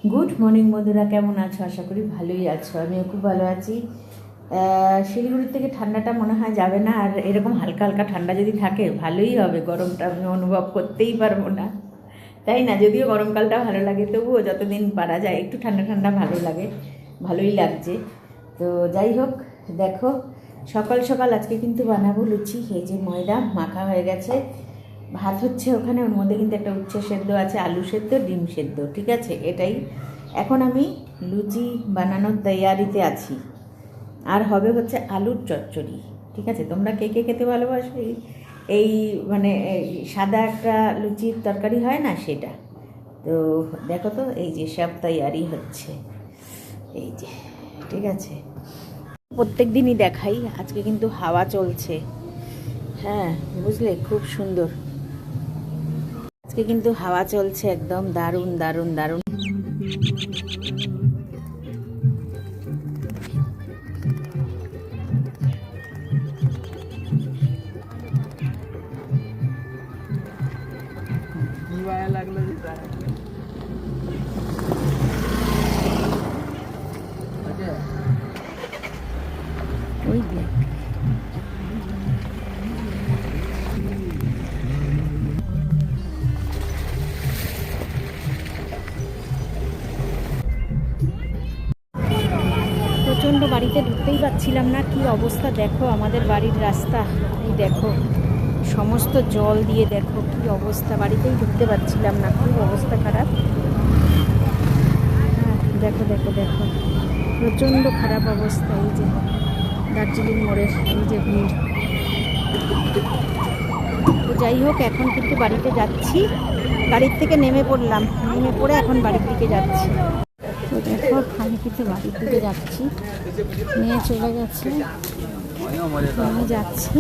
Good morning বন্ধুরা, কেমন আছো? আশা করি ভালোই আছো। আমিও খুব ভালো আছি। শিলিগুড়ির থেকে ঠান্ডাটা মনে হয় যাবে না, আর এরকম হালকা হালকা ঠান্ডা যদি থাকে ভালোই হবে। গরমটা আমি অনুভব করতেই পারবো না, তাই না? যদিও গরমকালটা ভালো লাগে, তবুও যতদিন পারা যায় একটু ঠান্ডা ঠান্ডা ভালো লাগে, ভালোই লাগছে। তো যাই হোক, দেখো সকাল সকাল আজকে কিন্তু বানাবো লুচি। এই যে ময়দা মাখা হয়ে গেছে, ভাত হচ্ছে ওখানে, ওর মধ্যে কিন্তু একটা উচ্ছে সেদ্ধ আছে, আলু সেদ্ধ, ডিম সেদ্ধ, ঠিক আছে? এটাই এখন আমি লুচি বানানোর তৈয়ারিতে আছি। আর হবে হচ্ছে আলুর চচ্চড়ি, ঠিক আছে? তোমরা কে কে খেতে ভালোবাসো এই এই মানে এই সাদা একটা লুচির তরকারি হয় না, সেটা। তো দেখো তো, এই যে সব তৈয়ারি হচ্ছে, এই যে, ঠিক আছে? প্রত্যেক দিনই দেখাই, আজকে কিন্তু হাওয়া চলছে, হ্যাঁ বুঝলে, খুব সুন্দর। আজকে কিন্তু হাওয়া চলছে, একদম দারুণ দারুণ দারুণ। ওই দেখ, প্রচণ্ড বাড়িতে ঢুকতেই পারছিলাম না, কি অবস্থা দেখো আমাদের বাড়ির রাস্তা। এই দেখো সমস্ত জল দিয়ে, দেখো কি অবস্থা, বাড়িতেই ঢুকতে পারছিলাম না, খুব অবস্থা খারাপ। হ্যাঁ দেখো দেখো দেখো, প্রচণ্ড খারাপ অবস্থা। এই যে দার্জিলিং মোড়ের এই যে ভিড়। তো যাই হোক, এখন কিন্তু বাড়িতে যাচ্ছি, গাড়ির থেকে নেমে পড়লাম, নেমে পড়ে এখন বাড়ির দিকে যাচ্ছি। তো দেখো আমি কিন্তু বাড়ির দিকে যাচ্ছি, নিয়ে চলে গেছে, আমি যাচ্ছি।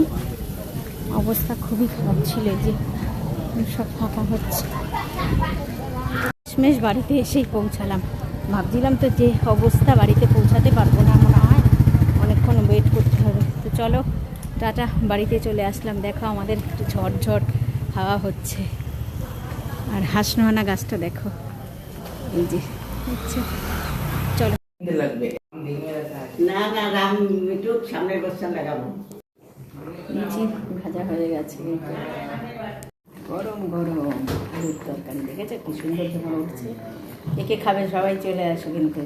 অবস্থা খুবই খারাপ ছিল, এই যে সব ফাঁকা হচ্ছে। শেষমেশ বাড়িতে এসেই পৌঁছালাম। ভাবছিলাম তো যে অবস্থা, বাড়িতে পৌঁছাতে পারবো না মনে হয়, অনেকক্ষণ ওয়েট করতে হবে। তো চলো টাটা, বাড়িতে চলে আসলাম। দেখো আমাদের একটু ঝড় হাওয়া হচ্ছে, আর হাসনোহানা গাছটা দেখো, এই যে হচ্ছে। চলো লাগবে না না, রাম একটু সামনের বস্তা লাগাবো। লুচি ভাজা হয়ে গেছে, গরম গরম আলুর তরকারি, দেখেছো কি সুন্দর ধোঁয়া উঠছে। একে খাবে সবাই, চলে আসো কিন্তু।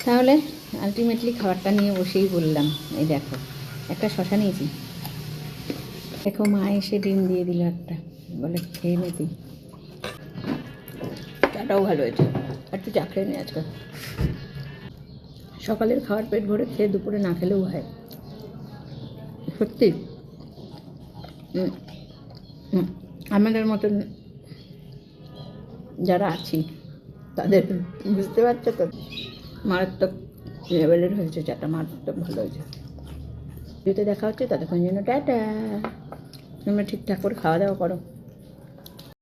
তাহলে আলটিমেটলি খাবারটা নিয়ে বসেই বললাম। এই দেখো একটা শশা নিয়েছি, দেখো মা এসে ডিম দিয়ে দিল একটা, বলে খেয়ে নে তুই। চাটাও ভালো হয়েছে, একটু চা খেয়ে নে আজকে। সকালের খাবার পেট ভরে খেয়ে দুপুরে না খেলেও হয়, সত্যি। আমাদের মতন যারা আছি তাদের বুঝতে পারছো তো, মারাত্মক লেভেলের হয়েছে চাটা, মারাত্মক ভালো হয়েছে। যদি দেখা হচ্ছে ততক্ষণ জন্য টাটা, তোমরা ঠিকঠাক করে খাওয়া দাওয়া করো।